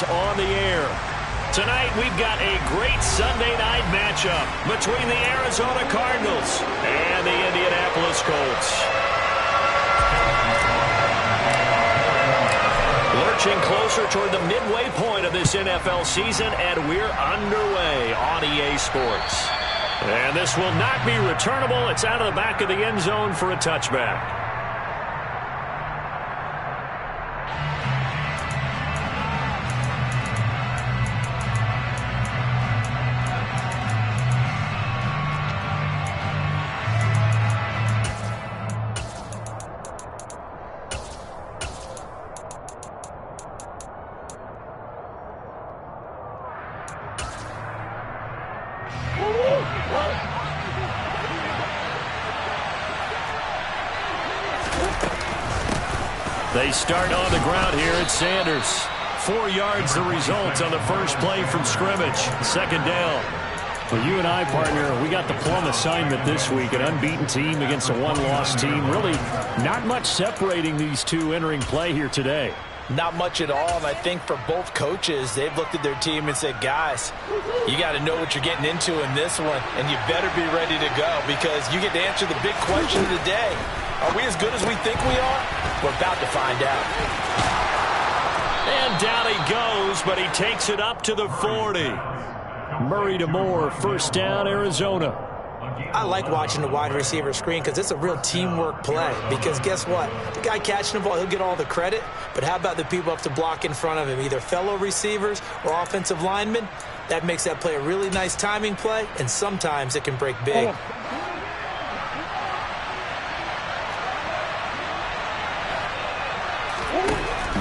on the air. Tonight, we've got a great Sunday night matchup between the Arizona Cardinals and the Indianapolis Colts. Lurching closer toward the midway point of this NFL season, and we're underway on EA Sports. And this will not be returnable. It's out of the back of the end zone for a touchback. They start on the ground here at Sanders. 4 yards the result on the first play from scrimmage. Second down. Well, you and I, partner, we got the plum assignment this week. An unbeaten team against a one-loss team. Really not much separating these two entering play here today. Not much at all, and I think for both coaches, they've looked at their team and said, guys, you got to know what you're getting into in this one, and you better be ready to go because you get to answer the big question of the day. Are we as good as we think we are? We're about to find out. And down he goes, but he takes it up to the 40. Murray to Moore, first down, Arizona. I like watching the wide receiver screen because it's a real teamwork play. Because guess what? The guy catching the ball, he'll get all the credit. But how about the people up to block in front of him, either fellow receivers or offensive linemen? That makes that play a really nice timing play, and sometimes it can break big.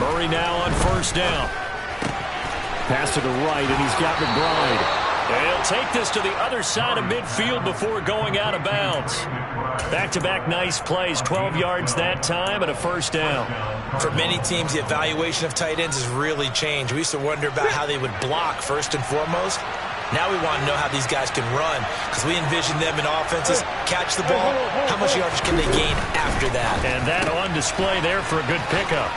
Murray now on first down. Pass to the right, and he's got McBride. He'll take this to the other side of midfield before going out of bounds. Back-to-back nice plays, 12 yards that time and a first down. For many teams, the evaluation of tight ends has really changed. We used to wonder about how they would block first and foremost. Now we want to know how these guys can run because we envision them in offenses, catch the ball, how much yardage can they gain after that? And that on display there for a good pickup.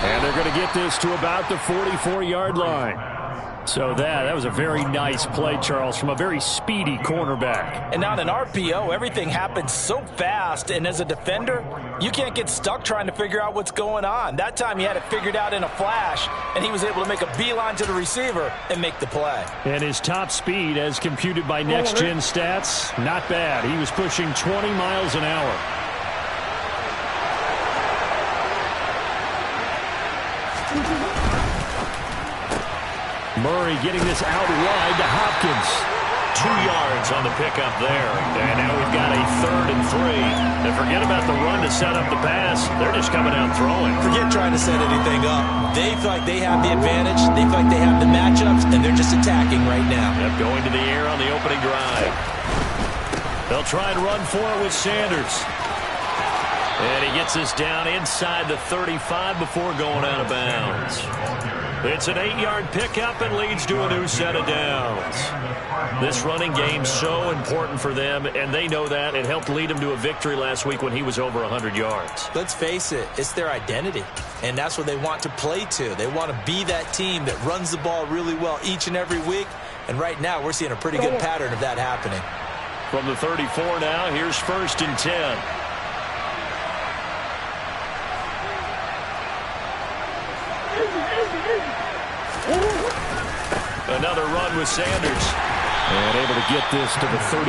And they're going to get this to about the 44-yard line. So that was a very nice play, Charles, from a very speedy cornerback. And on an RPO, everything happens so fast, and as a defender, you can't get stuck trying to figure out what's going on. That time he had it figured out in a flash, and he was able to make a beeline to the receiver and make the play. And his top speed, as computed by Next Gen Stats, not bad. He was pushing 20 miles an hour. Murray getting this out wide to Hopkins. 2 yards on the pickup there. And now we've got a 3rd and 3. And forget about the run to set up the pass. They're just coming out throwing. Forget trying to set anything up. They feel like they have the advantage. They feel like they have the matchups, and they're just attacking right now. Yep, going to the air on the opening drive. They'll try and run for it with Sanders. And he gets us down inside the 35 before going out of bounds. It's an 8-yard pickup and leads to a new set of downs. This running game's so important for them, and they know that. It helped lead them to a victory last week when he was over 100 yards. Let's face it, it's their identity, and that's what they want to play to. They want to be that team that runs the ball really well each and every week, and right now we're seeing a pretty good pattern of that happening. From the 34 now, here's 1st and 10. Another run with Sanders. And able to get this to the 31.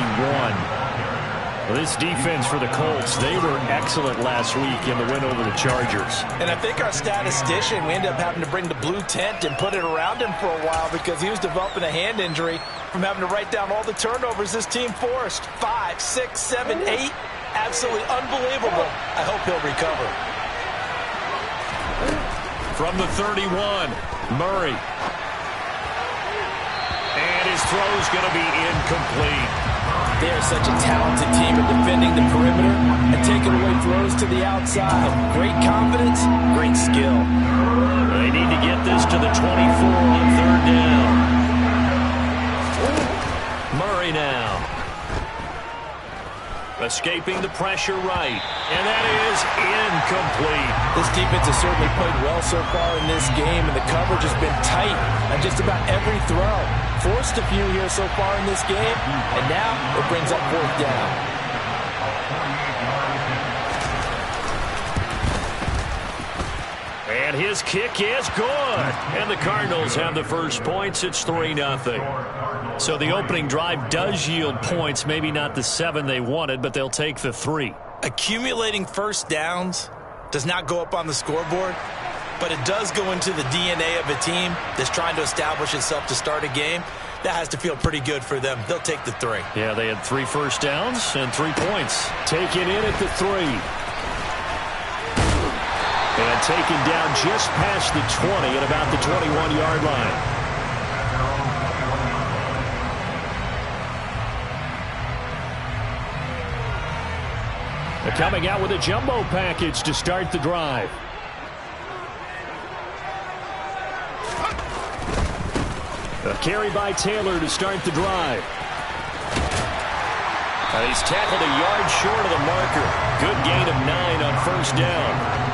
Well, this defense for the Colts, they were excellent last week in the win over the Chargers. And I think our statistician, we ended up having to bring the blue tent and put it around him for a while because he was developing a hand injury from having to write down all the turnovers this team forced. 5, 6, 7, 8. Absolutely unbelievable. I hope he'll recover. From the 31, Murray. And his throw's going to be incomplete. They are such a talented team at defending the perimeter and taking away throws to the outside. Great confidence, great skill. They need to get this to the 24 on 3rd down. Murray now. Escaping the pressure right. And that is incomplete. This defense has certainly played well so far in this game, and the coverage has been tight on just about every throw. Forced a few here so far in this game, and now it brings up 4th down. And his kick is good. And the Cardinals have the first points. It's 3-0. So the opening drive does yield points. Maybe not the 7 they wanted, but they'll take the 3. Accumulating first downs does not go up on the scoreboard, but it does go into the DNA of a team that's trying to establish itself to start a game. That has to feel pretty good for them. They'll take the 3. Yeah, they had 3 first downs and 3 points. Taken in at the 3. And taken down just past the 20 at about the 21-yard line. They're coming out with a jumbo package to start the drive. A carry by Taylor to start the drive. And he's tackled a yard short of the marker. Good gain of 9 on first down.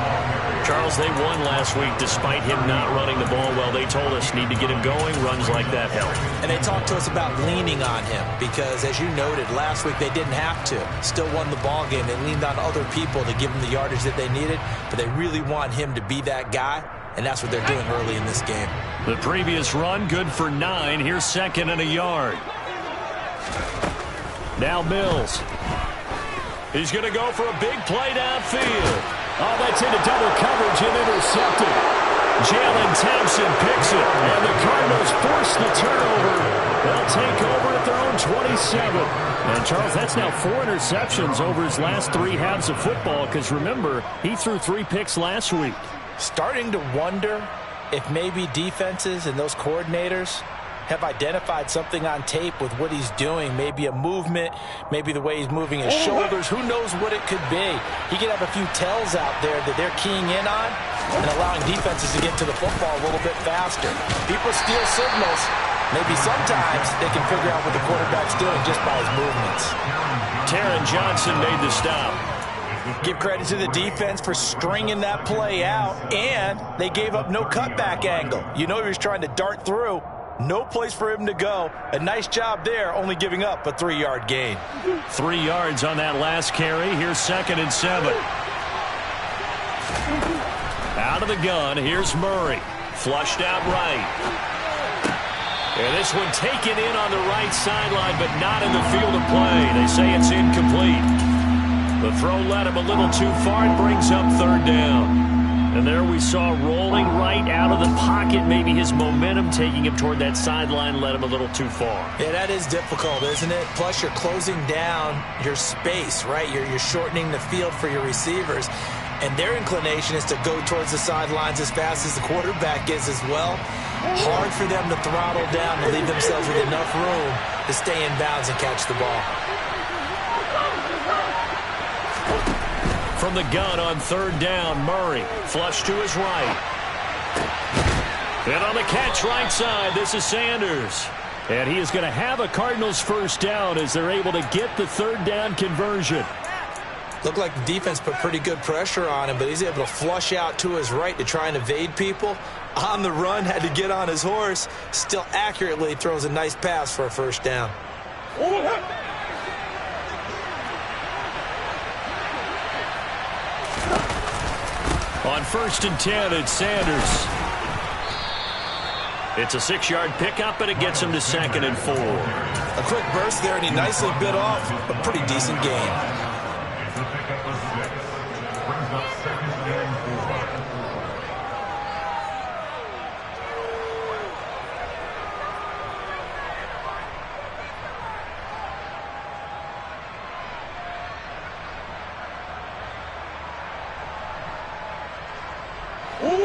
Charles, they won last week despite him not running the ball well. They told us need to get him going. Runs like that help. And they talked to us about leaning on him because, as you noted, last week they didn't have to. Still won the ball game. They leaned on other people to give them the yardage that they needed, but they really want him to be that guy, and that's what they're doing early in this game. The previous run, good for 9. Here's 2nd and a yard. Now Mills. He's going to go for a big play downfield. Oh, that's into double coverage and intercepted. Jalen Thompson picks it, and the Cardinals force the turnover. They'll take over at their own 27. And, Charles, that's now 4 interceptions over his last 3 halves of football because, remember, he threw 3 picks last week. Starting to wonder if maybe defenses and those coordinators have identified something on tape with what he's doing. Maybe a movement, maybe the way he's moving his shoulders. Who knows what it could be? He could have a few tells out there that they're keying in on and allowing defenses to get to the football a little bit faster. People steal signals. Maybe sometimes they can figure out what the quarterback's doing just by his movements. Taron Johnson made the stop. Give credit to the defense for stringing that play out, and they gave up no cutback angle. You know he was trying to dart through. No place for him to go. A nice job there, only giving up a 3-yard gain. 3 yards on that last carry. Here's 2nd and 7. Out of the gun, here's Murray. Flushed out right. And this one taken in on the right sideline, but not in the field of play. They say it's incomplete. The throw led him a little too far. It brings up 3rd down. And there we saw rolling right out of the pocket. Maybe his momentum taking him toward that sideline led him a little too far. Yeah, that is difficult, isn't it? Plus, you're closing down your space, right? You're shortening the field for your receivers. And their inclination is to go towards the sidelines as fast as the quarterback is as well. Hard for them to throttle down and leave themselves with enough room to stay in bounds and catch the ball. From the gun on 3rd down, Murray. Flush to his right. And on the catch right side, this is Sanders. And he is going to have a Cardinals first down as they're able to get the 3rd down conversion. Looked like the defense put pretty good pressure on him, but he's able to flush out to his right to try and evade people. On the run, had to get on his horse. Still accurately throws a nice pass for a first down. On 1st and 10, it's Sanders. It's a 6-yard pickup, and it gets him to 2nd and 4. A quick burst there, and he nicely bit off a pretty decent gain.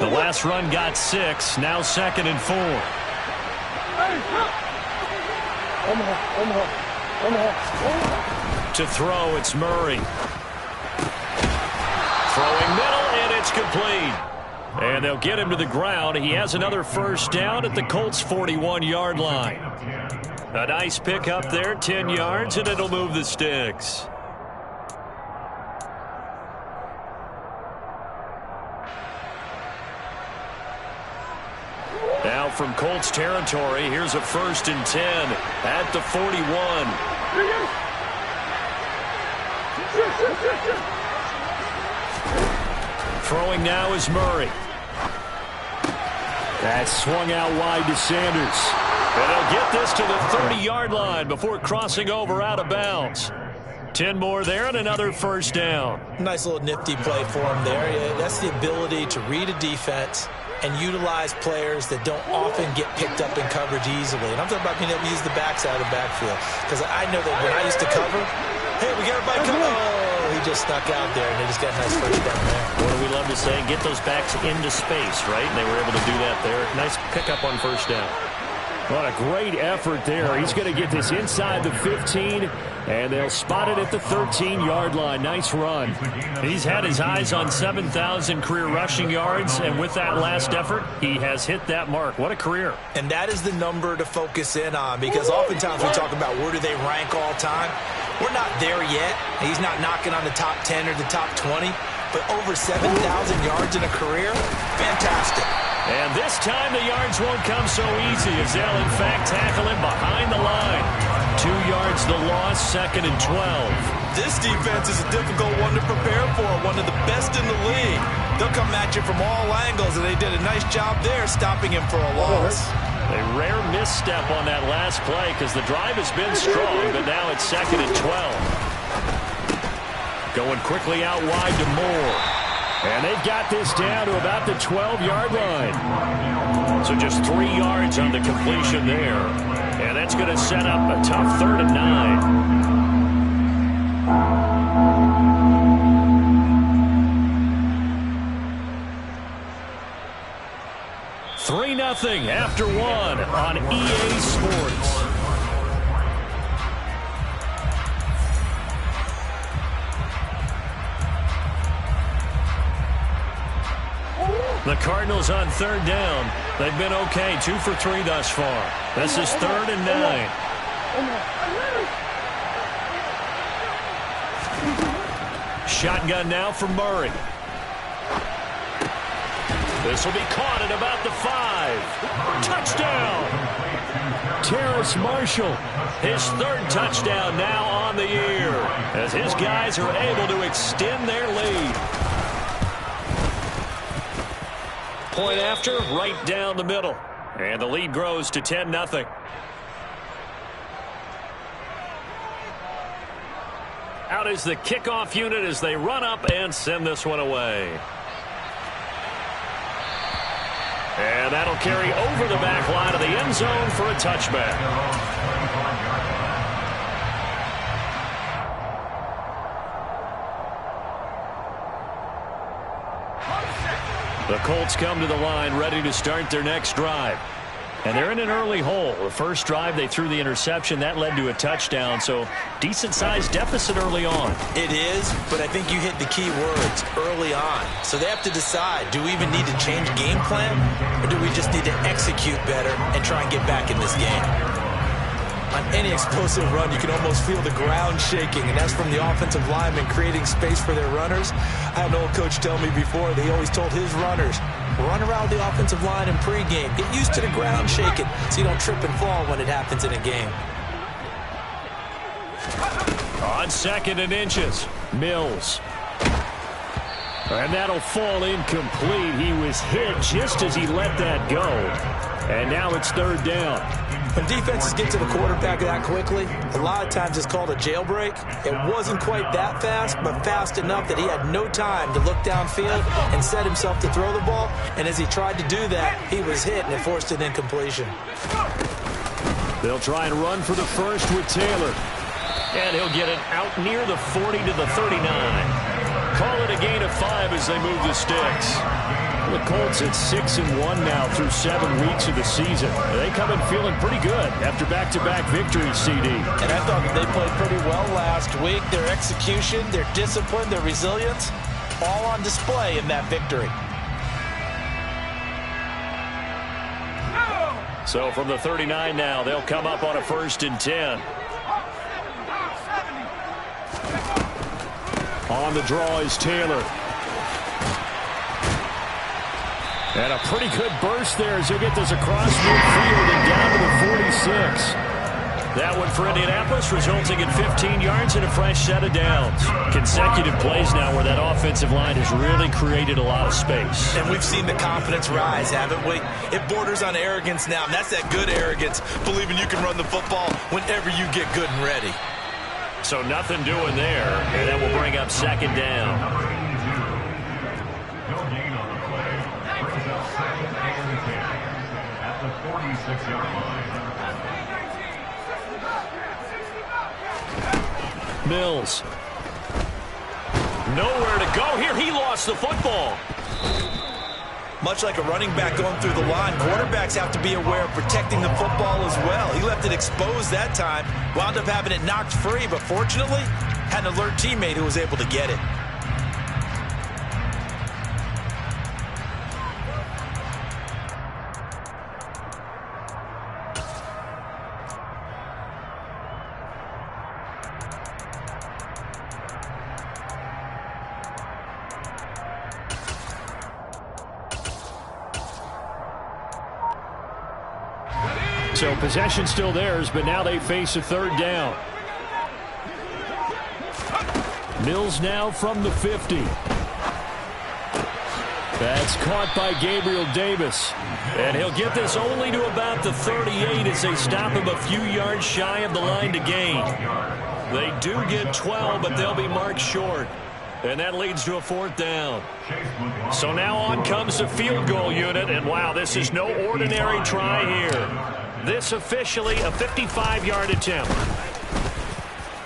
The last run got 6, now 2nd and 4. To throw, it's Murray. Throwing middle, and it's complete. And they'll get him to the ground. He has another first down at the Colts' 41-yard line. A nice pick up there, 10 yards, and it'll move the sticks. from Colts territory. Here's a 1st and 10 at the 41. Throwing now is Murray. That's swung out wide to Sanders. And he'll get this to the 30-yard line before crossing over out of bounds. 10 more there and another 1st down. Nice little nifty play for him there. Yeah, that's the ability to read a defense and utilize players that don't often get picked up in coverage easily. And I'm talking about being able to use the backside of the backfield. Because I know that when I used to cover, hey, we got everybody covered. Oh, he just snuck out there, and they just got a nice 1st down there. What do we love to say? Get those backs into space, right? And they were able to do that there. Nice pickup on 1st down. What a great effort there. He's going to get this inside the 15, and they'll spot it at the 13-yard line. Nice run. He's had his eyes on 7,000 career rushing yards, and with that last effort, he has hit that mark. What a career. And that is the number to focus in on, because oftentimes we talk about where do they rank all time. We're not there yet. He's not knocking on the top 10 or the top 20, but over 7,000 yards in a career, fantastic. And this time the yards won't come so easy as they'll, in fact, tackle him behind the line. 2 yards the loss, 2nd and 12. This defense is a difficult one to prepare for, one of the best in the league. They'll come at you from all angles, and they did a nice job there stopping him for a loss. A rare misstep on that last play because the drive has been strong, but now it's 2nd and 12. Going quickly out wide to Moore. And they've got this down to about the 12-yard line. So just 3 yards on the completion there. And that's going to set up a tough 3rd and 9. 3-0 after 1 on EA Sports. The Cardinals on 3rd down. They've been okay, 2 for 3 thus far. This is 3rd and 9. Shotgun now for Murray. This will be caught at about the 5. Touchdown! Terrace Marshall. His 3rd touchdown now on the year as his guys are able to extend their lead. Point after, right down the middle. And the lead grows to 10-0. Out is the kickoff unit as they run up and send this one away. And that'll carry over the back line of the end zone for a touchback. The Colts come to the line ready to start their next drive. And they're in an early hole. The first drive, they threw the interception. That led to a touchdown, so decent-sized deficit early on. It is, but I think you hit the key words, early on. So they have to decide, do we even need to change game plan, or do we just need to execute better and try and get back in this game? On any explosive run, you can almost feel the ground shaking, and that's from the offensive linemen creating space for their runners. I had an old coach tell me before, they always told his runners, run around the offensive line in pregame. Get used to the ground shaking so you don't trip and fall when it happens in a game. On 2nd and inches, Mills. And that'll fall incomplete. He was hit just as he let that go. And now it's 3rd down. When defenses get to the quarterback that quickly, a lot of times it's called a jailbreak. It wasn't quite that fast, but fast enough that he had no time to look downfield and set himself to throw the ball. And as he tried to do that, he was hit, and it forced an incompletion. They'll try and run for the first with Taylor. And he'll get it out near the 40 to the 39. Call it a gain of 5 as they move the sticks. The Colts at 6-1 now through 7 weeks of the season. They come in feeling pretty good after back-to-back victories, CD. And I thought that they played pretty well last week. Their execution, their discipline, their resilience, all on display in that victory. So from the 39 now, they'll come up on a 1st and 10. On the draw is Taylor. And a pretty good burst there as he'll get this across midfield and down to the 46. That one for Indianapolis, resulting in 15 yards and a fresh set of downs. Consecutive plays now where that offensive line has really created a lot of space. And we've seen the confidence rise, haven't we? It borders on arrogance now, and that's that good arrogance, believing you can run the football whenever you get good and ready. So nothing doing there, and that will bring up second down. At the 46-yard line. Mills. Nowhere to go here. He lost the football. Much like a running back going through the line, quarterbacks have to be aware of protecting the football as well. He left it exposed that time, wound up having it knocked free, but fortunately, had an alert teammate who was able to get it. So possession still theirs, but now they face a third down. Mills now from the 50. That's caught by Gabriel Davis. And he'll get this only to about the 38 as they stop him a few yards shy of the line to gain. They do get 12, but they'll be marked short. And that leads to a fourth down. So now on comes the field goal unit. And wow, this is no ordinary try here. This officially a 55-yard attempt.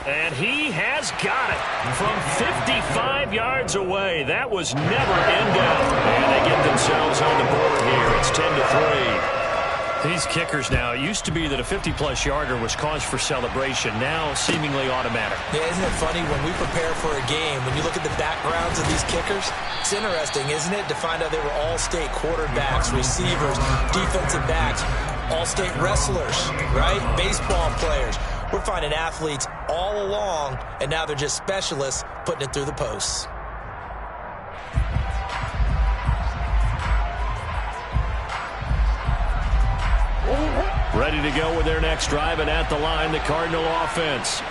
And he has got it from 55 yards away. That was never in doubt. And they get themselves on the board here. It's 10-3. These kickers now, it used to be that a 50-plus yarder was cause for celebration. Now seemingly automatic. Yeah, isn't it funny when we prepare for a game, when you look at the backgrounds of these kickers, it's interesting, isn't it, to find out they were all-state quarterbacks, receivers, defensive backs, all-state wrestlers, right? Baseball players. We're finding athletes all along, and now they're just specialists putting it through the posts. Ready to go with their next drive, and at the line, the Cardinal offense.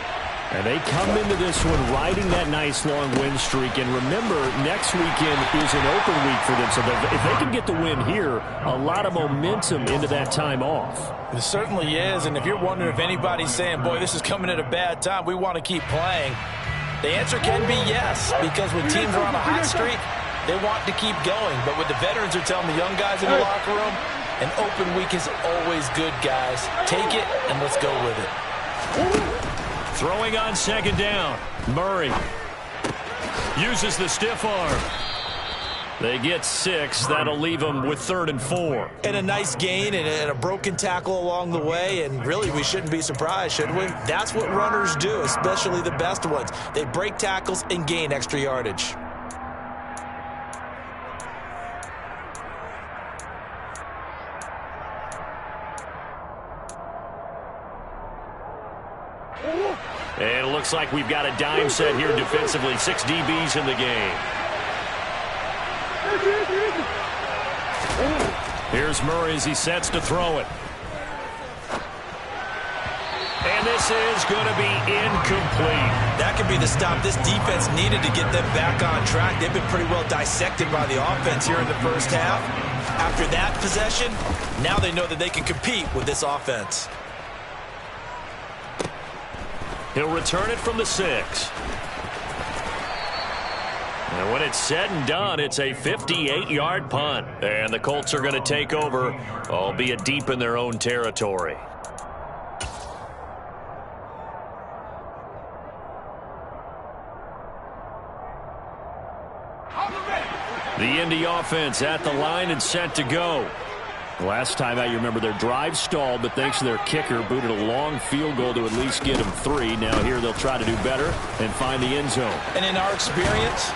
And they come into this one riding that nice long win streak. And remember, next weekend is an open week for them. So if they can get the win here, a lot of momentum into that time off. It certainly is. And if you're wondering if anybody's saying, boy, this is coming at a bad time, we want to keep playing, the answer can be yes. Because when teams are on a hot streak, they want to keep going. But what the veterans are telling the young guys in the locker room, an open week is always good, guys. Take it, and let's go with it. Throwing on second down. Murray uses the stiff arm. They get 6. That'll leave them with 3rd and 4. And a nice gain and a broken tackle along the way. And really, we shouldn't be surprised, should we? That's what runners do, especially the best ones. They break tackles and gain extra yardage. And it looks like we've got a dime set here defensively. 6 DBs in the game. Here's Murray as he sets to throw it. And this is going to be incomplete. That could be the stop this defense needed to get them back on track. They've been pretty well dissected by the offense here in the first half. After that possession, now they know that they can compete with this offense. He'll return it from the 6. And when it's said and done, it's a 58-yard punt. And the Colts are going to take over, albeit deep in their own territory. The Indy offense at the line and set to go. Last time out, you remember their drive stalled, but thanks to their kicker, booted a long field goal to at least get them 3. Now here they'll try to do better and find the end zone. And in our experience,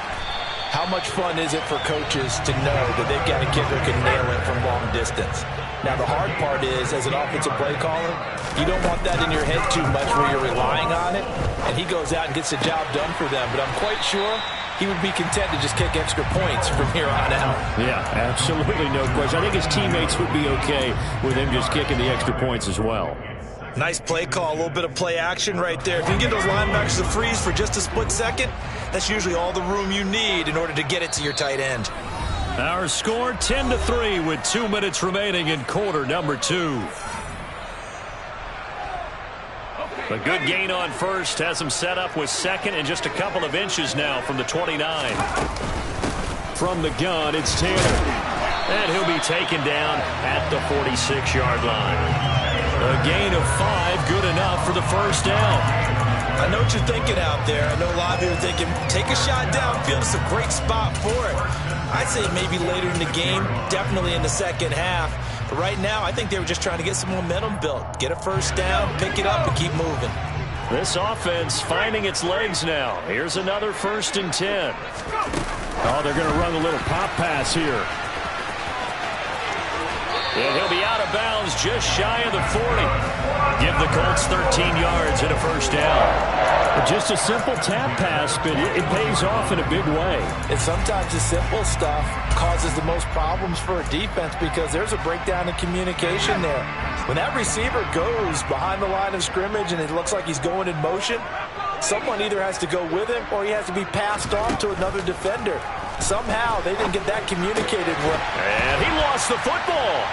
how much fun is it for coaches to know that they've got a kicker who can nail it from long distance? Now the hard part is, as an offensive play caller, you don't want that in your head too much where you're relying on it, and he goes out and gets the job done for them. But I'm quite sure he would be content to just kick extra points from here on out. Yeah, absolutely no question. I think his teammates would be okay with him just kicking the extra points as well. Nice play call, a little bit of play action right there. If you can get those linebackers to freeze for just a split second, that's usually all the room you need in order to get it to your tight end. Our score 10-3 with 2 minutes remaining in quarter number 2. A good gain on first has him set up with second and just a couple of inches now from the 29. From the gun, it's Taylor. And he'll be taken down at the 46-yard line. A gain of 5, good enough for the first down. I know what you're thinking out there. I know a lot of you are thinking, take a shot downfield. It's a great spot for it. I'd say maybe later in the game, definitely in the second half. But right now, I think they were just trying to get some momentum built. Get a first down, pick it up, and keep moving. This offense finding its legs now. Here's another 1st and 10. Oh, they're going to run a little pop pass here. And he'll be out of bounds just shy of the 40. Give the Colts 13 yards and a first down. Just a simple tap pass, but it pays off in a big way. And sometimes the simple stuff causes the most problems for a defense because there's a breakdown in communication there. When that receiver goes behind the line of scrimmage and it looks like he's going in motion, someone either has to go with him or he has to be passed off to another defender. Somehow they didn't get that communicated with. And he lost the football.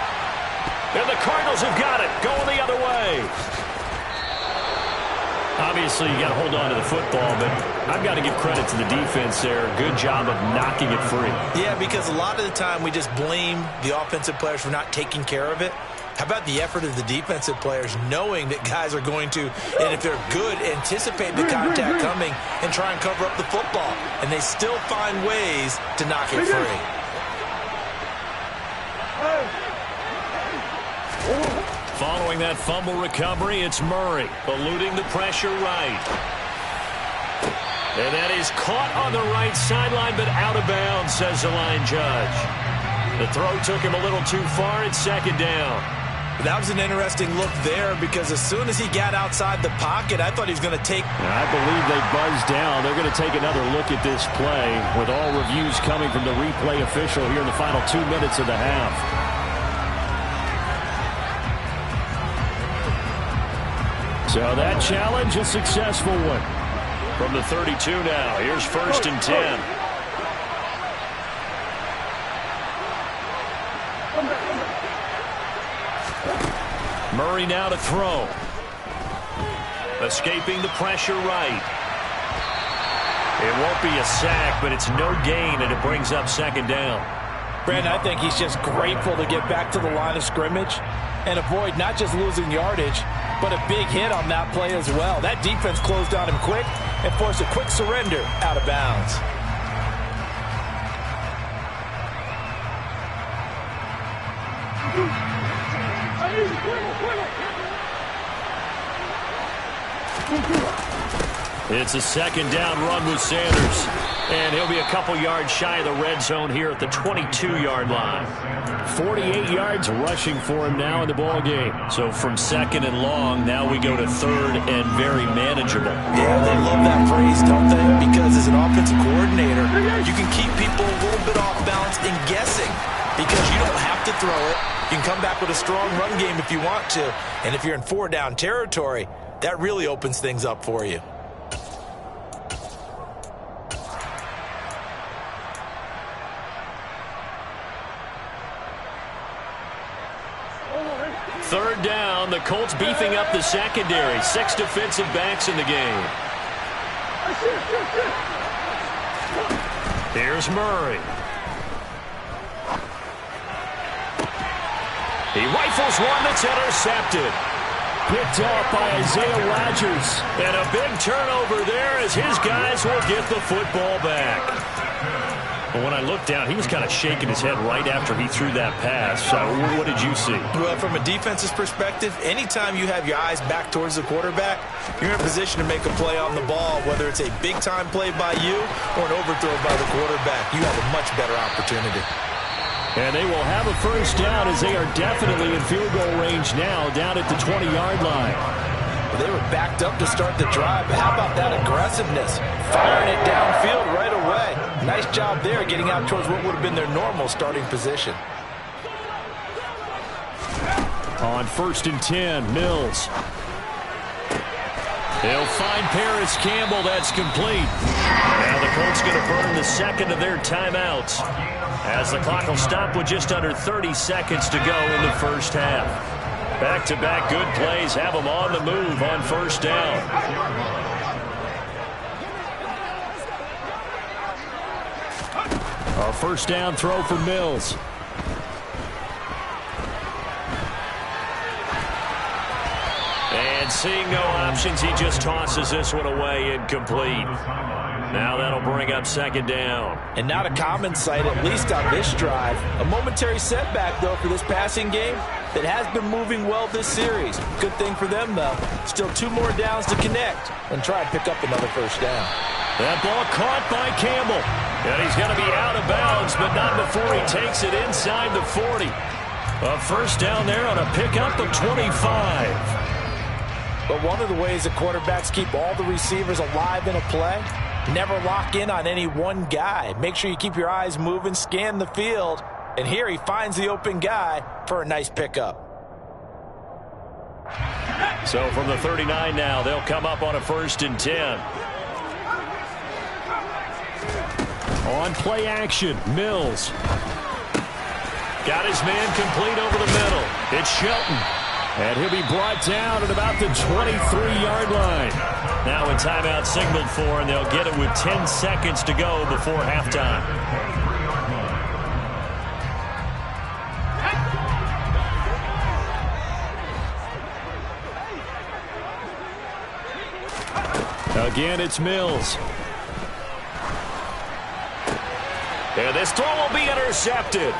And the Cardinals have got it, going the other way. Obviously, you got to hold on to the football, but I've got to give credit to the defense there. Good job of knocking it free. Yeah, because a lot of the time we just blame the offensive players for not taking care of it. How about the effort of the defensive players knowing that guys are going to, and if they're good, anticipate the contact coming and try and cover up the football. And they still find ways to knock it free. Following that fumble recovery, it's Murray, eluding the pressure right. And that is caught on the right sideline, but out of bounds, says the line judge. The throw took him a little too far. It's 2nd down. That was an interesting look there because as soon as he got outside the pocket, I thought he was going to take. I believe they buzzed down. They're going to take another look at this play with all reviews coming from the replay official here in the final 2 minutes of the half. So that challenge, a successful one. From the 32 now, here's 1st and 10. Murray now to throw. Escaping the pressure right. It won't be a sack, but it's no gain, and it brings up 2nd down. Brandon, I think he's just grateful to get back to the line of scrimmage and avoid not just losing yardage, but a big hit on that play as well. That defense closed on him quick and forced a quick surrender out of bounds. It's a 2nd down run with Sanders. And he'll be a couple yards shy of the red zone here at the 22-yard line. 48 yards rushing for him now in the ball game. So from 2nd and long, now we go to 3rd and very manageable. Yeah, they love that phrase, don't they? Because as an offensive coordinator, you can keep people a little bit off balance and guessing because you don't have to throw it. You can come back with a strong run game if you want to. And if you're in 4-down territory, that really opens things up for you. Third down, the Colts beefing up the secondary. 6 defensive backs in the game. Here's Murray. He rifles one that's intercepted. Picked off by Isaiah Rodgers. And a big turnover there as his guys will get the football back. But when I looked down, he was kind of shaking his head right after he threw that pass. So what did you see? Well, from a defense's perspective, anytime you have your eyes back towards the quarterback, you're in a position to make a play on the ball, whether it's a big-time play by you or an overthrow by the quarterback. You have a much better opportunity. And they will have a first down as they are definitely in field goal range now, down at the 20-yard line. Well, they were backed up to start the drive, but how about that aggressiveness? Firing it downfield right away. way. Nice job there getting out towards what would have been their normal starting position. On 1st and 10, Mills. He'll find Paris Campbell. That's complete. Now the Colts going to burn the second of their timeouts as the clock will stop with just under 30 seconds to go in the first half. Back-to-back good plays have them on the move on 1st down. A 1st down throw for Mills. And seeing no options, he just tosses this one away incomplete. Now that'll bring up 2nd down. And not a common sight, at least on this drive. A momentary setback, though, for this passing game that has been moving well this series. Good thing for them, though. Still 2 more downs to connect and try and pick up another 1st down. That ball caught by Campbell. And he's going to be out of bounds, but not before he takes it inside the 40. A 1st down there on a pickup of 25. But one of the ways that quarterbacks keep all the receivers alive in a play, never lock in on any one guy. Make sure you keep your eyes moving, scan the field. And here he finds the open guy for a nice pickup. So from the 39 now, they'll come up on a 1st and 10. On play action, Mills. Got his man complete over the middle. It's Shelton. And he'll be brought down at about the 23-yard line. Now a timeout signaled for, and they'll get it with 10 seconds to go before halftime. Again, it's Mills. And this throw will be intercepted.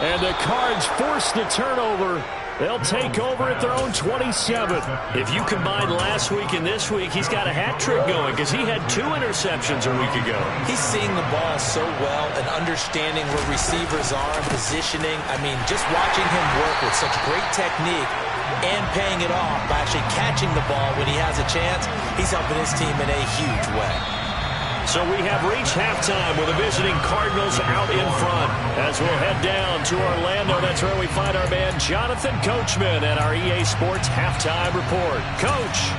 And the Cards force the turnover. They'll take over at their own 27. If you combine last week and this week, he's got a hat trick going because he had 2 interceptions a week ago. He's seeing the ball so well and understanding where receivers are and positioning. I mean, just watching him work with such great technique and paying it off by actually catching the ball when he has a chance, he's helping his team in a huge way. So we have reached halftime with the visiting Cardinals out in front. As we'll head down to Orlando, that's where we find our man Jonathan Coachman at our EA Sports Halftime Report. Coach.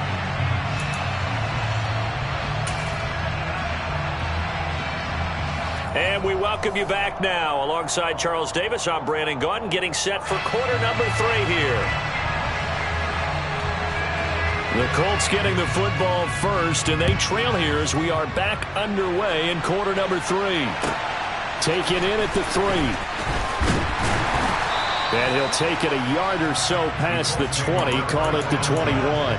And we welcome you back now. Alongside Charles Davis, I'm Brandon Gaudin, getting set for quarter number 3 here. The Colts getting the football first, and they trail here as we are back underway in quarter number 3. Taken in at the 3. And he'll take it a yard or so past the 20, call it the 21.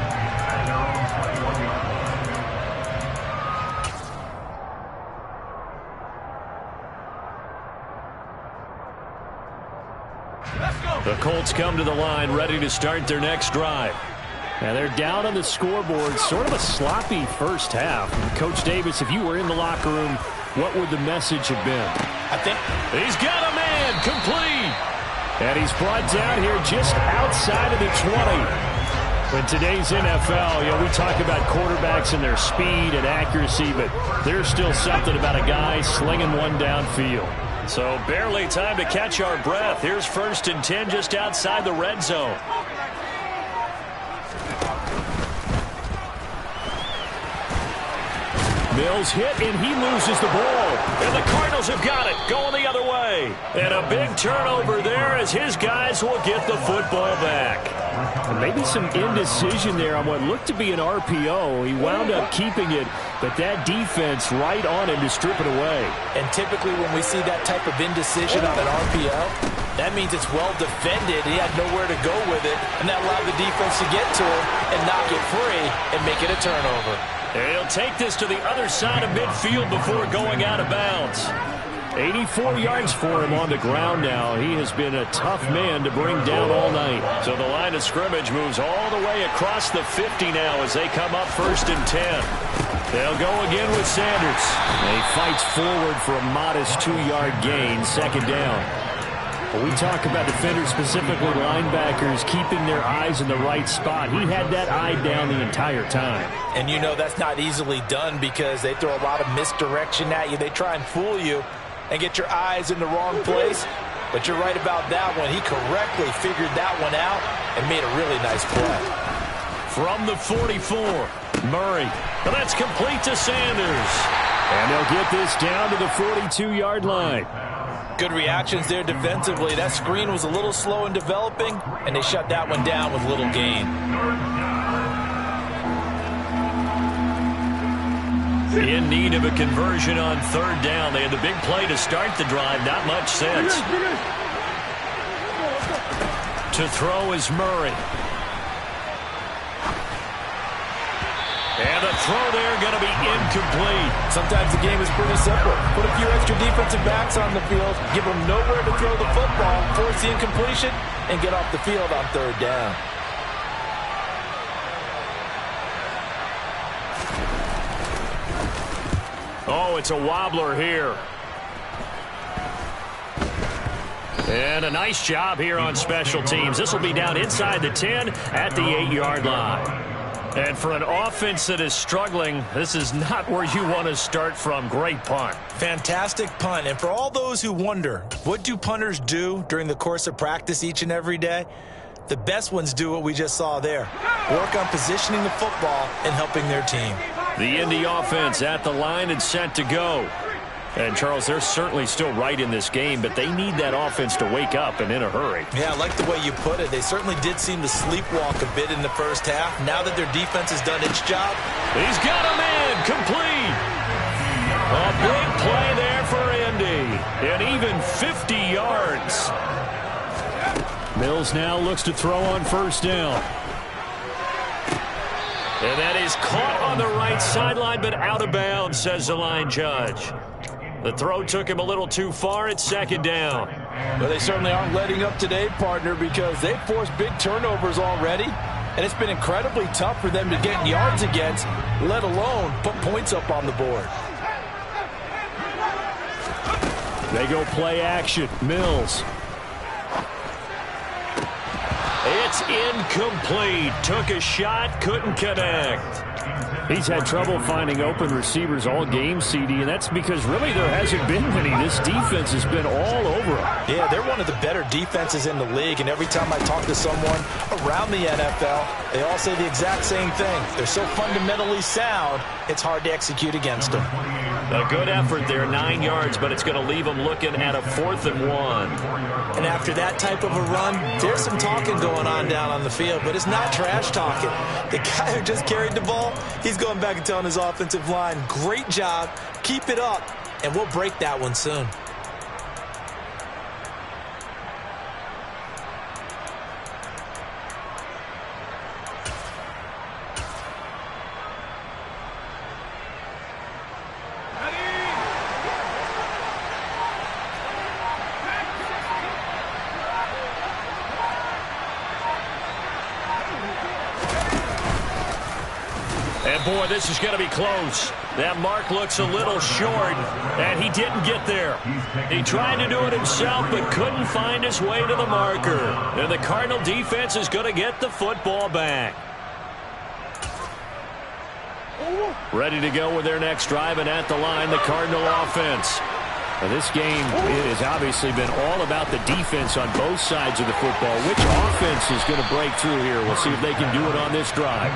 The Colts come to the line ready to start their next drive. And they're down on the scoreboard, sort of a sloppy first half. Coach Davis, if you were in the locker room, what would the message have been? I think he's got a man complete. And he's brought down here just outside of the 20. In today's NFL, we talk about quarterbacks and their speed and accuracy, but there's still something about a guy slinging one downfield. So barely time to catch our breath. Here's 1st and 10 just outside the red zone. Mills hit, and he loses the ball. And the Cardinals have got it, going the other way. And a big turnover there as his guys will get the football back. And maybe some indecision there on what looked to be an RPO. He wound up keeping it, but that defense right on him to strip it away. And typically when we see that type of indecision on an RPO, that means it's well defended. He had nowhere to go with it, and that allowed the defense to get to him and knock it free and make it a turnover. He'll take this to the other side of midfield before going out of bounds. 84 yards for him on the ground now. He has been a tough man to bring down all night. So the line of scrimmage moves all the way across the 50 now as they come up 1st and 10. They'll go again with Sanders. He fights forward for a modest 2-yard gain, 2nd down. When we talk about defenders, specifically linebackers, keeping their eyes in the right spot, he had that eye down the entire time. And you know that's not easily done because they throw a lot of misdirection at you. They try and fool you and get your eyes in the wrong place. But you're right about that one. He correctly figured that one out and made a really nice play. From the 44, Murray. But that's complete to Sanders. And they'll get this down to the 42-yard line. Good reactions there defensively. That screen was a little slow in developing, and they shut that one down with little gain. In need of a conversion on third down. They had the big play to start the drive. Not much sense. To throw is Murray. And the throw there going to be incomplete. Sometimes the game is pretty simple. Put a few extra defensive backs on the field, give them nowhere to throw the football, force the incompletion, and get off the field on third down. Oh, it's a wobbler here. And a nice job here on special teams. This will be down inside the 10 at the 8-yard line. And for an offense that is struggling, this is not where you want to start from. Great punt. Fantastic punt. And for all those who wonder, what do punters do during the course of practice each and every day? The best ones do what we just saw there. Work on positioning the football and helping their team. The Indy offense at the line and set to go. And, Charles, they're certainly still right in this game, but they need that offense to wake up and in a hurry. Yeah, I like the way you put it. They certainly did seem to sleepwalk a bit in the first half. Now that their defense has done its job. He's got him in. Complete. A big play there for Indy. And even 50 yards. Mills now looks to throw on first down. And that is caught on the right sideline, but out of bounds, says the line judge. The throw took him a little too far. It's second down. Well, they certainly aren't letting up today, partner, because they've forced big turnovers already. And it's been incredibly tough for them to get yards against, let alone put points up on the board. They go play action. Mills. It's incomplete. Took a shot, couldn't connect. He's had trouble finding open receivers all game, CD, and that's because really there hasn't been many. This defense has been all over him. Yeah, they're one of the better defenses in the league, and every time I talk to someone around the NFL, they all say the exact same thing. They're so fundamentally sound, it's hard to execute against them. A good effort there, 9 yards, but it's going to leave them looking at a 4th and 1. And after that type of a run, there's some talking going on down on the field, but it's not trash talking. The guy who just carried the ball, he's going back and telling his offensive line, great job, keep it up, and we'll break that one soon. And, boy, this is going to be close. That mark looks a little short, and he didn't get there. He tried to do it himself, but couldn't find his way to the marker. And the Cardinal defense is going to get the football back. Ready to go with their next drive, and at the line, the Cardinal offense. Now, this game has obviously been all about the defense on both sides of the football. Which offense is going to break through here? We'll see if they can do it on this drive.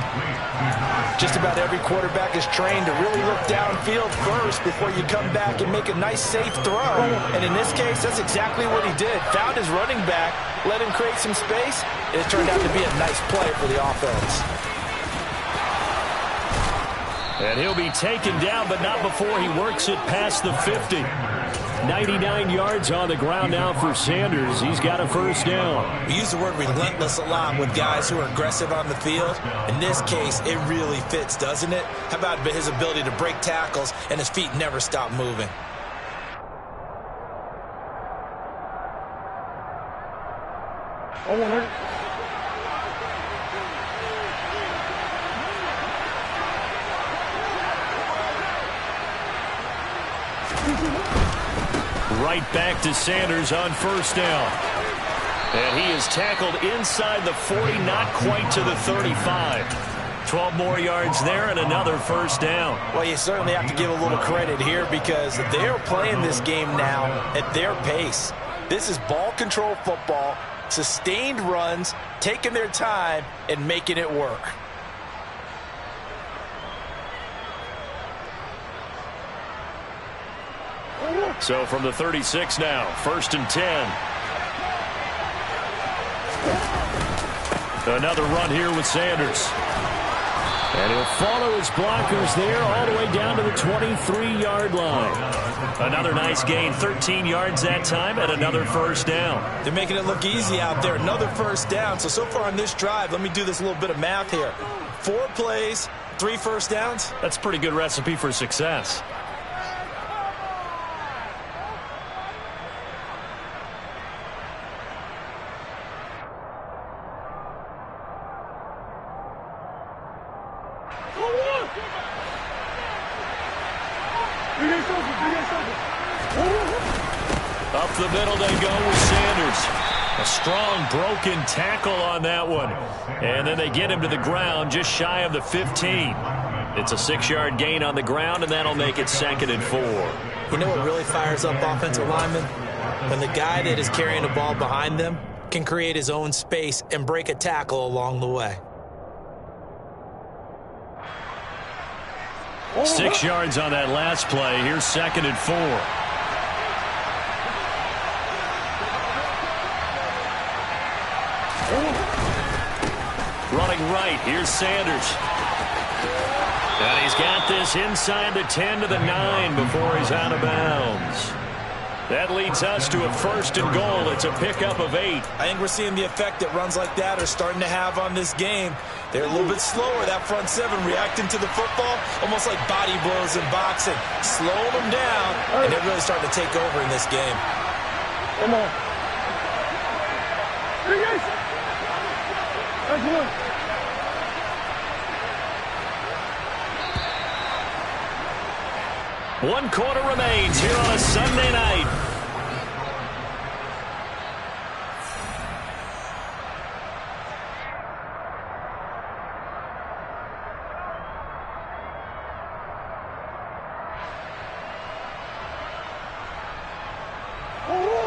Just about every quarterback is trained to really look downfield first before you come back and make a nice, safe throw. And in this case, that's exactly what he did. Found his running back, let him create some space, and it turned out to be a nice play for the offense. And he'll be taken down, but not before he works it past the 50. 99 yards on the ground now for Sanders. He's got a first down. We use the word relentless a lot with guys who are aggressive on the field. In this case, it really fits, doesn't it? How about his ability to break tackles and his feet never stop moving? Right back to Sanders on first down. And he is tackled inside the 40, not quite to the 35. 12 more yards there and another first down. Well, you certainly have to give a little credit here because they're playing this game now at their pace. This is ball control football, sustained runs, taking their time, and making it work. So from the 36 now, 1st and 10. Another run here with Sanders. And he'll follow his blockers there all the way down to the 23-yard line. Another nice gain, 13 yards that time, and another first down. They're making it look easy out there. Another first down. So far on this drive, let me do this little bit of math here. 4 plays, 3 first downs. That's a pretty good recipe for success. Up the middle they go with Sanders. A strong broken tackle on that one. And then they get him to the ground just shy of the 15. It's a 6-yard gain on the ground, and that'll make it 2nd and 4. You know what really fires up offensive linemen? When the guy that is carrying the ball behind them can create his own space and break a tackle along the way. 6 yards on that last play. Here's 2nd and 4. Running right, here's Sanders. And he's got this inside the 10 to the 9 before he's out of bounds. That leads us to a 1st and goal. It's a pickup of 8. I think we're seeing the effect that runs like that are starting to have on this game. They're a little bit slower, that front 7, reacting to the football, almost like body blows in boxing. Slowing them down, and they're really starting to take over in this game. Come on. Hey, guys. Come on. One quarter remains here on a Sunday night.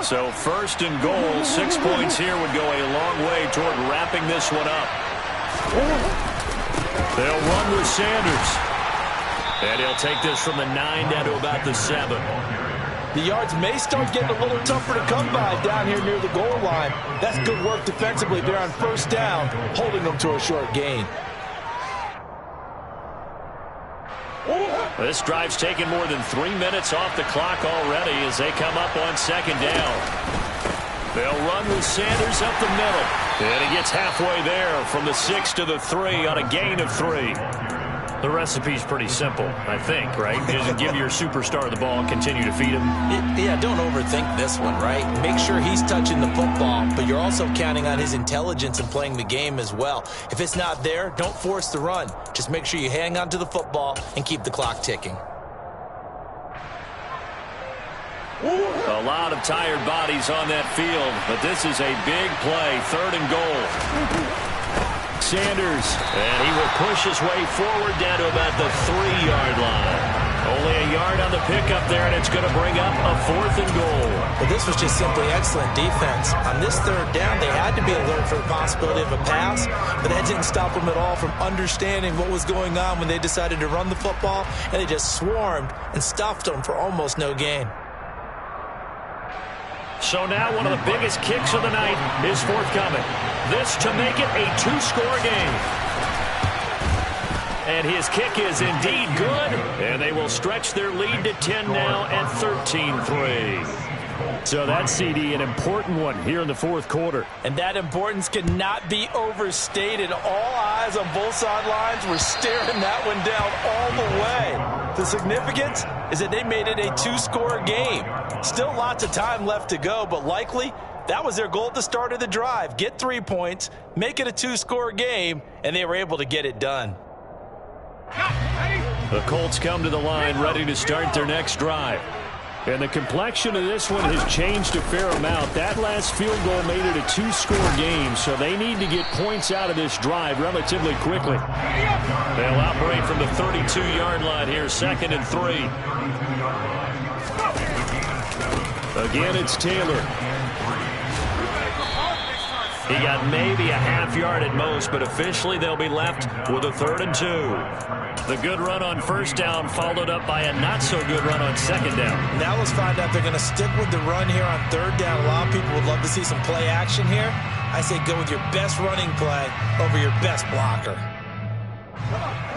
So 1st and goal, 6 points here would go a long way toward wrapping this one up. They'll run with Sanders. And he'll take this from the 9 down to about the 7. The yards may start getting a little tougher to come by down here near the goal line. That's good work defensively. They're on 1st down, holding them to a short gain. This drive's taken more than 3 minutes off the clock already as they come up on 2nd down. They'll run with Sanders up the middle. And he gets halfway there from the 6 to the 3 on a gain of 3. The recipe's pretty simple, I think, right? Just give your superstar the ball, continue to feed him. Yeah, don't overthink this one, right? Make sure he's touching the football, but you're also counting on his intelligence and playing the game as well. If it's not there, don't force the run. Just make sure you hang on to the football and keep the clock ticking. A lot of tired bodies on that field, but this is a big play, 3rd and goal. Sanders, and he will push his way forward down to about the 3-yard line. Only a yard on the pickup there, and it's going to bring up a 4th and goal. But this was just simply excellent defense. On this 3rd down, they had to be alert for the possibility of a pass, but that didn't stop them at all from understanding what was going on when they decided to run the football, and they just swarmed and stuffed them for almost no gain. So now one of the biggest kicks of the night is forthcoming. This to make it a 2-score game. And his kick is indeed good. And they will stretch their lead to 10 now at 13-3. So that's, CD, an important one here in the 4th quarter. And that importance cannot be overstated. All eyes on both sidelines were staring that one down all the way. The significance is that they made it a 2-score game. Still lots of time left to go, but likely that was their goal at the start of the drive. Get 3 points, make it a 2-score game, and they were able to get it done. The Colts come to the line ready to start their next drive. And the complexion of this one has changed a fair amount. That last field goal made it a two-score game, so they need to get points out of this drive relatively quickly. They'll operate from the 32-yard line here, 2nd and 3. Again, it's Taylor. He got maybe a half yard at most, but officially they'll be left with a 3rd and 2. The good run on first down followed up by a not-so-good run on second down. Now let's find out if they're going to stick with the run here on 3rd down. A lot of people would love to see some play action here. I say go with your best running play over your best blocker.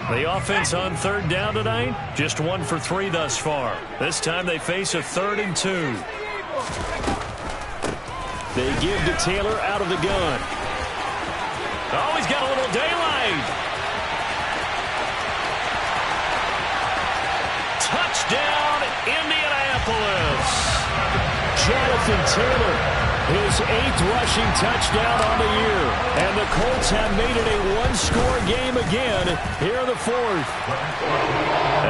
The offense on 3rd down tonight, just 1 for 3 thus far. This time they face a 3rd and 2. They give to Taylor out of the gun. Oh, he's got a little daylight. Touchdown, Indianapolis. Jonathan Taylor, his 8th rushing touchdown on the year. And the Colts have made it a one-score game again here in the 4th.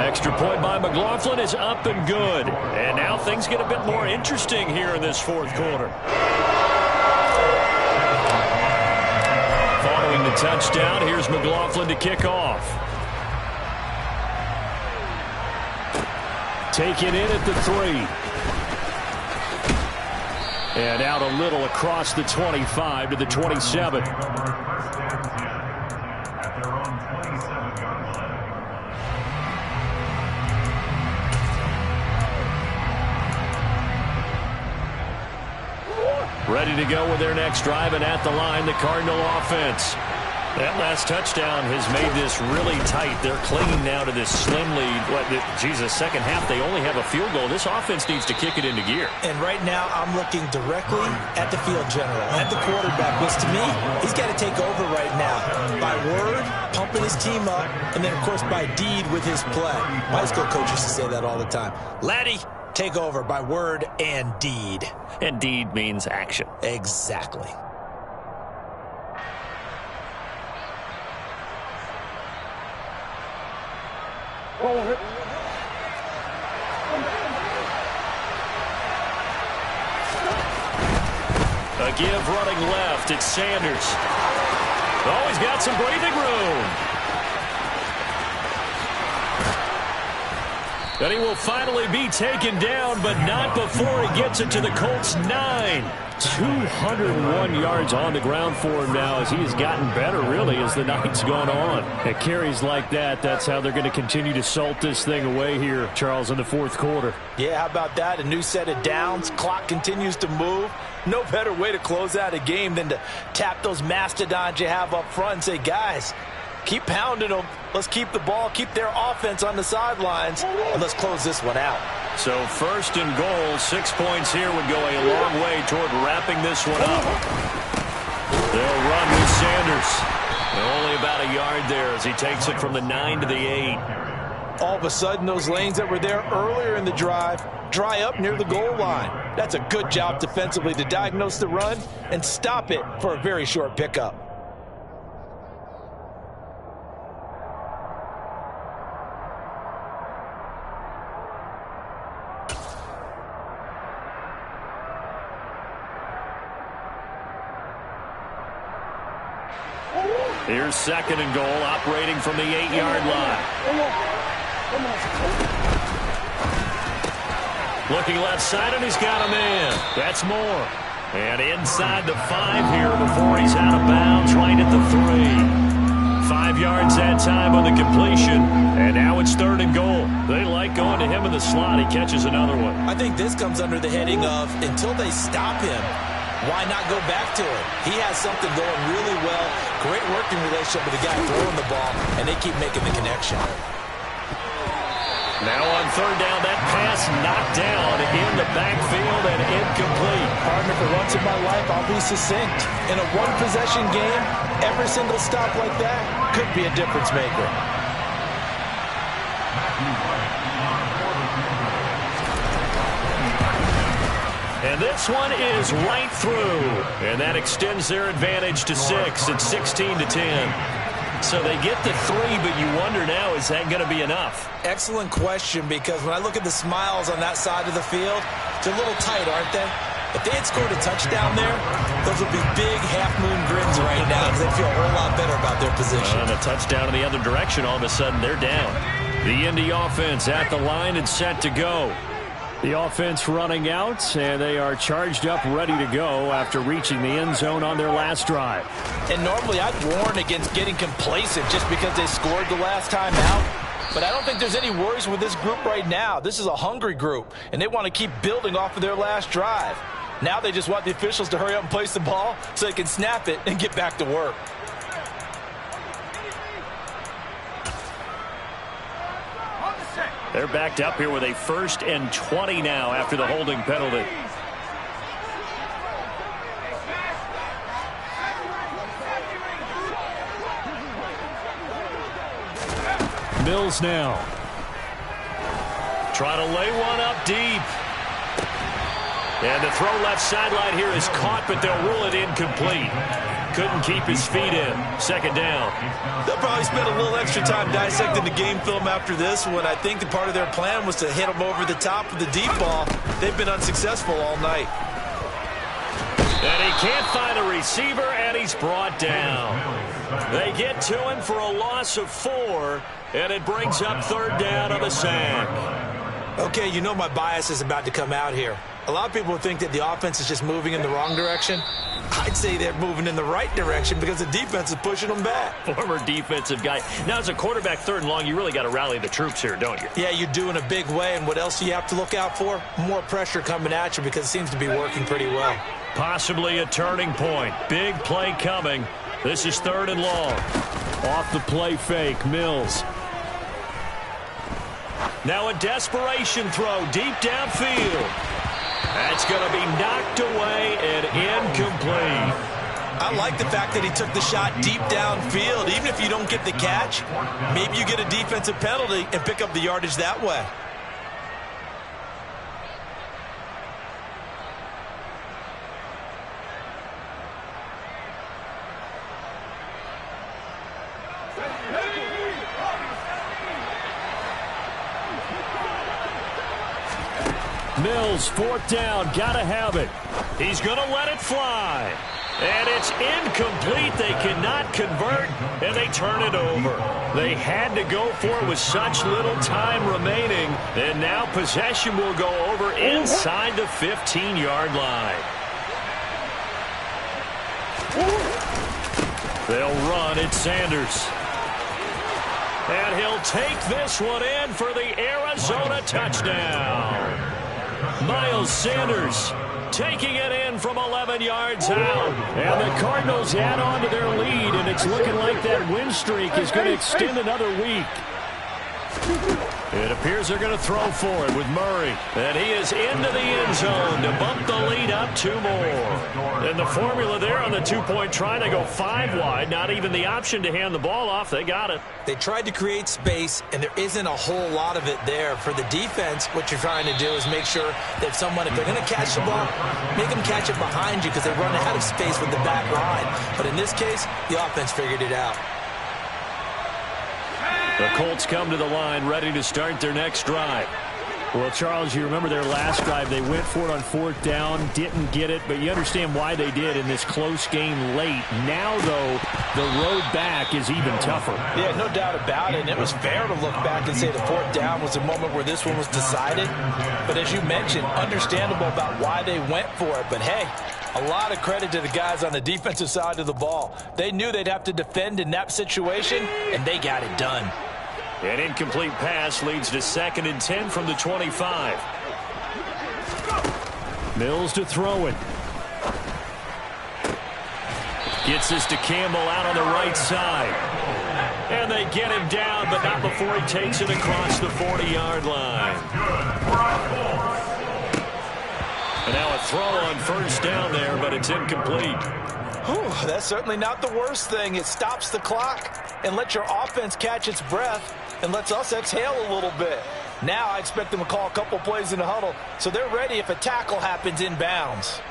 Extra point by McLaughlin is up and good. And now things get a bit more interesting here in this 4th quarter. Following the touchdown, here's McLaughlin to kick off. Taken in at the 3. And out a little across the 25 to the 27. At their own 27-yard line. Ready to go with their next drive, and at the line, the Cardinal offense. That last touchdown has made this really tight. They're clinging now to this slim lead. Second half, they only have a field goal. This offense needs to kick it into gear. And right now, I'm looking directly at the field general, at the quarterback, which to me, he's got to take over right now. By word, pumping his team up, and then, of course, by deed with his play. My high school coach used to say that all the time. Laddie, take over by word and deed. And deed means action. Exactly. A give running left. It's Sanders. Oh, he's got some breathing room. And he will finally be taken down, but not before he gets it to the Colts 9. 201 yards on the ground for him now as he has gotten better, really, as the night's gone on. At carries like that, that's how they're going to continue to salt this thing away here, Charles, in the 4th quarter. Yeah, how about that? A new set of downs. Clock continues to move. No better way to close out a game than to tap those mastodons you have up front and say, guys, keep pounding them. Let's keep the ball, keep their offense on the sidelines, and let's close this one out. So 1st and goal, 6 points here would go a long way toward wrapping this one up. They'll run with Sanders. Only about a yard there as he takes it from the 9 to the 8. All of a sudden, those lanes that were there earlier in the drive dry up near the goal line. That's a good job defensively to diagnose the run and stop it for a very short pickup. Here's 2nd and goal, operating from the 8-yard line. Looking left side, and he's got a man. That's more. And inside the 5 here before he's out of bounds, right at the 3. 5 yards that time on the completion, and now it's 3rd and goal. They like going to him in the slot. He catches another one. I think this comes under the heading of until they stop him, why not go back to it? He has something going really well. Great working relationship with the guy throwing the ball, and they keep making the connection. Now on 3rd down, that pass knocked down in the backfield and incomplete. Partner, for once in my life, I'll be succinct. In a one-possession game, every single stop like that could be a difference maker. And this one is right through. And that extends their advantage to 6. It's 16 to 10. So they get the 3, but you wonder now, is that going to be enough? Excellent question, because when I look at the smiles on that side of the field, they're a little tight, aren't they? If they had scored a touchdown there, those would be big half-moon grins right now because they feel a whole lot better about their position. And a touchdown in the other direction, all of a sudden they're down. The Indy offense at the line and set to go. The offense running out, and they are charged up, ready to go after reaching the end zone on their last drive. And normally I'd warn against getting complacent just because they scored the last time out. But I don't think there's any worries with this group right now. This is a hungry group, and they want to keep building off of their last drive. Now they just want the officials to hurry up and place the ball so they can snap it and get back to work. They're backed up here with a 1st and 20 now after the holding penalty. Mills now. Try to lay one up deep. And the throw left sideline here is caught, but they'll rule it incomplete. Couldn't keep his feet in. 2nd down. They'll probably spend a little extra time dissecting the game film after this one. I think that part of their plan was to hit them over the top of the deep ball. They've been unsuccessful all night. And he can't find a receiver, and he's brought down. They get to him for a loss of 4, and it brings up 3rd down on the sack. Okay, you know my bias is about to come out here. A lot of people think that the offense is just moving in the wrong direction. I'd say they're moving in the right direction because the defense is pushing them back. Former defensive guy. Now, as a quarterback 3rd and long, you really got to rally the troops here, don't you? Yeah, you do in a big way. And what else do you have to look out for? More pressure coming at you because it seems to be working pretty well. Possibly a turning point. Big play coming. This is 3rd and long. Off the play fake, Mills. Now a desperation throw deep downfield. That's going to be knocked away and incomplete. I like the fact that he took the shot deep downfield. Even if you don't get the catch, maybe you get a defensive penalty and pick up the yardage that way. Mills, 4th down, gotta have it. He's gonna let it fly. And it's incomplete. They cannot convert, and they turn it over. They had to go for it with such little time remaining, and now possession will go over inside the 15-yard line. They'll run it, Sanders. And he'll take this one in for the Arizona touchdown. Miles Sanders taking it in from 11 yards out. And the Cardinals add on to their lead, and it's looking like that win streak is going to extend another week. It appears they're going to throw for it with Murray. And he is into the end zone to bump the lead up 2 more. And the formula there on the 2-point try to go 5 wide. Not even the option to hand the ball off. They got it. They tried to create space, and there isn't a whole lot of it there. For the defense, what you're trying to do is make sure that someone, if they're going to catch the ball, make them catch it behind you because they run out of space with the back line. But in this case, the offense figured it out. The Colts come to the line, ready to start their next drive. Well, Charles, you remember their last drive. They went for it on 4th down, didn't get it, but you understand why they did in this close game late. Now, though, the road back is even tougher. Yeah, no doubt about it, and it was fair to look back and say the 4th down was the moment where this one was decided. But as you mentioned, understandable about why they went for it. But, hey, a lot of credit to the guys on the defensive side of the ball. They knew they'd have to defend in that situation, and they got it done. An incomplete pass leads to 2nd and 10 from the 25. Mills to throw it. Gets this to Campbell out on the right side. And they get him down, but not before he takes it across the 40-yard line. And now a throw on 1st down there, but it's incomplete. Whew, that's certainly not the worst thing. It stops the clock and lets your offense catch its breath and lets us exhale a little bit. Now I expect them to call a couple plays in the huddle so they're ready if a tackle happens inbounds.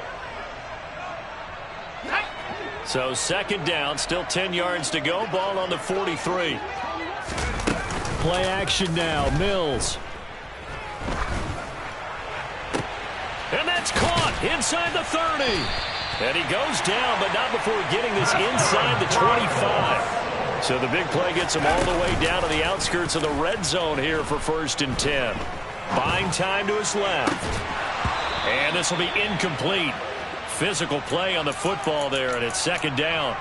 So second down, still 10 yards to go. Ball on the 43. Play action now. Mills. And that's caught inside the 30. And he goes down, but not before getting this inside the 25. So the big play gets him all the way down to the outskirts of the red zone here for 1st and 10. Buying time to his left. And this will be incomplete. Physical play on the football there, and it's 2nd down.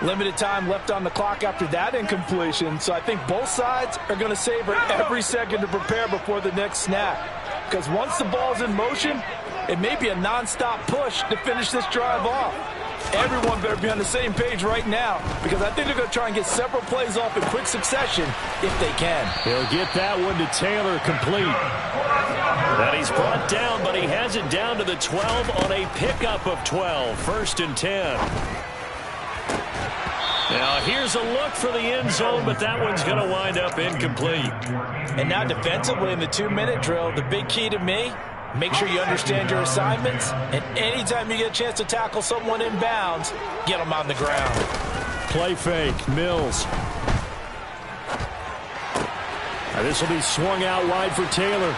Limited time left on the clock after that incompletion, so I think both sides are going to savor every second to prepare before the next snap. Because once the ball's in motion, it may be a nonstop push to finish this drive off. Everyone better be on the same page right now, because I think they're going to try and get several plays off in quick succession if they can. He'll get that one to Taylor, complete. And he's brought down, but he has it down to the 12 on a pickup of 12. 1st and 10. Now here's a look for the end zone, but that one's going to wind up incomplete. And now defensively in the 2-minute drill, the big key to me, make sure you understand your assignments, and anytime you get a chance to tackle someone in bounds, get them on the ground. Play fake, Mills. Now this will be swung out wide for Taylor.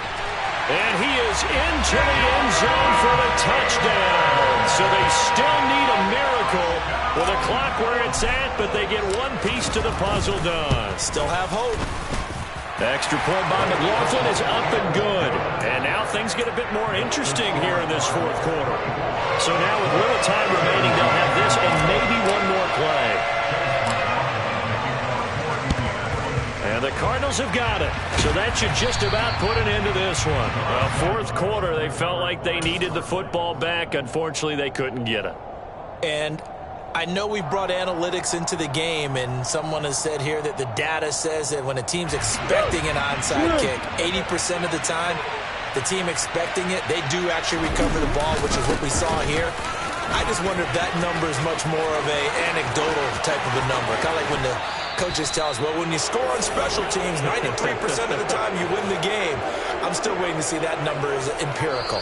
And he is into the end zone for the touchdown. So they still need a miracle with a clock where it's at, but they get one piece to the puzzle done. Still have hope. Extra point by McLaughlin is up and good. And now things get a bit more interesting here in this 4th quarter. So now with little time remaining, they'll have this and maybe one more play. And the Cardinals have got it. So that should just about put an end to this one. 4th quarter, they felt like they needed the football back. Unfortunately, they couldn't get it. And I know we brought analytics into the game, and someone has said here that the data says that when a team's expecting an onside kick, 80% of the time, the team expecting it, they do actually recover the ball, which is what we saw here. I just wonder if that number is much more of an anecdotal type of a number. Kind of like when the coaches tell us, well, when you score on special teams, 93% of the time you win the game. I'm still waiting to see that number is empirical.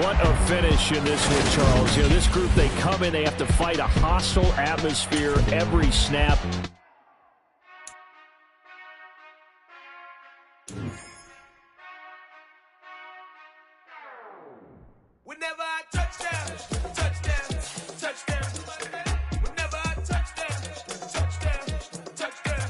What a finish in this one, Charles. You know, this group, they come in, they have to fight a hostile atmosphere every snap. Whenever I touch down.